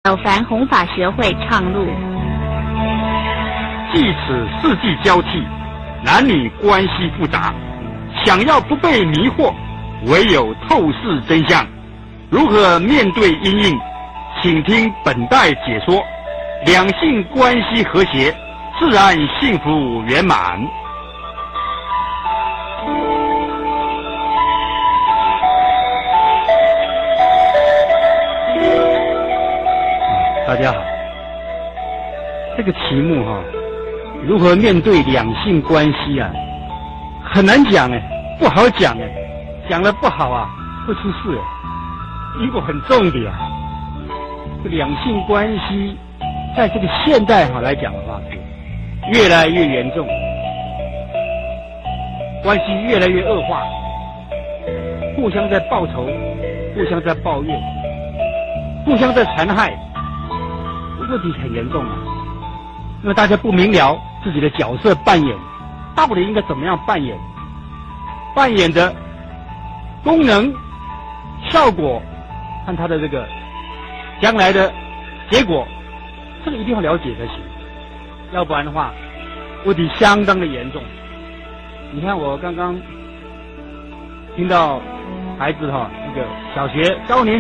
有凡弘法学会倡路。即此世纪交替，男女关系复杂，想要不被迷惑，唯有透视真相。如何面对因应？请听本代解说。两性关系和谐，自然幸福圆满。大家好，这个题目如何面对两性关系啊，很难讲不好讲讲了不好啊，会出事因果很重的啊。这两性关系在这个现代来讲的话，是越来越严重，关系越来越恶化，互相在报仇，互相在抱怨，互相在残害，问题很严重啊。因为大家不明了自己的角色扮演，到底应该怎么样扮演，扮演的功能、效果和他的这个将来的结果，这个一定要了解才行，要不然的话问题相当的严重。你看我刚刚听到孩子那个小学高年